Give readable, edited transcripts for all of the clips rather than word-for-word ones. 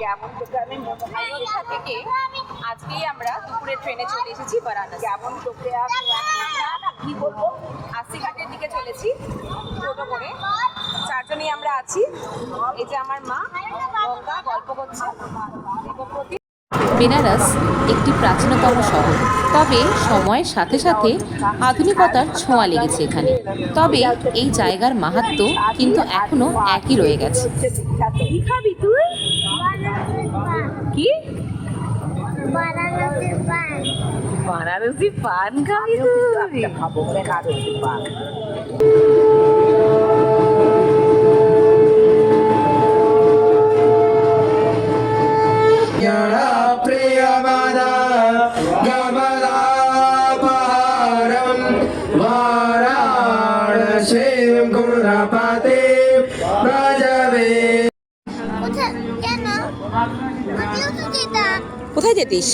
কেমন তোকে আমি অযোধ্যা থেকে আজকেই আমরা দুপুরে ট্রেনে চলে এসেছি বারাণসী। কেমন তোকে আমি কি বলবো, আশিঘাটের দিকে চলেছি টোটো করে। চারজনই আমরা আছি। এই যে আমার মা গঙ্গা গল্প করছে। বেনারস একটি প্রাচীনতম শহর, তবে সময়ের সাথে সাথে আধুনিকতার ছোঁয়া লেগেছে এখানে। তবে এই জায়গার মাহাত্ম্য কিন্তু এখনো একই রয়ে গেছে। কি খাবি তুই? কি বানারসি পান খাবি তুই? খাবো বেনারসি পান। কোথায় যেতিস?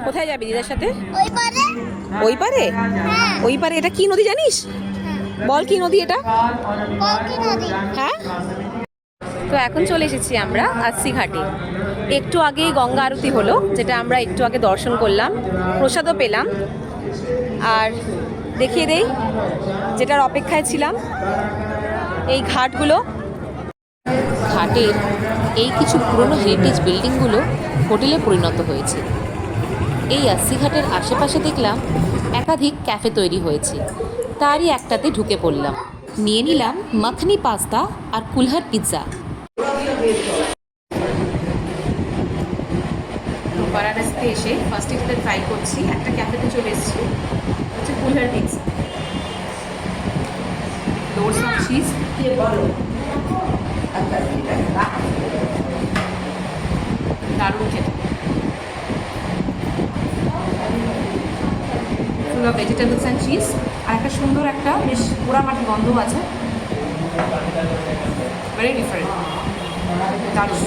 কোথায় যাবি দিদার সাথে? ওই পারে? ওই পারে এটা কি নদী জানিস? বল কি নদী এটা? হ্যাঁ, তো এখন চলে এসেছি আমরা আশিঘাটে। একটু আগেই গঙ্গা আরতি হলো, যেটা আমরা একটু আগে দর্শন করলাম, প্রসাদও পেলাম। আর দেখিয়ে দেই যেটার অপেক্ষায় ছিলাম, এই ঘাটগুলো। ঘাটের এই কিছু পুরনো হেরিটেজ বিল্ডিংগুলো হোটেলে পরিণত হয়েছে। এই আশিঘাটের আশেপাশে দেখলাম একাধিক ক্যাফে তৈরি হয়েছে, তারই একটাতে ঢুকে পড়লাম। নিয়ে নিলাম মাখনি পাস্তা আর কুলহার পিৎজা। বারাণসীতে এসে ফার্স্টে যেটা ট্রাই করছি, একটা ক্যাফেতে চলে এসেছি, হচ্ছে kulhad pizza. Loads of cheese, দারুণ খেতে। Full of vegetables and cheese, আর একটা সুন্দর একটা বেশ পোড়ামাটি গন্ধ আছে। ভেরি ডিফারেন্ট, দারুণ।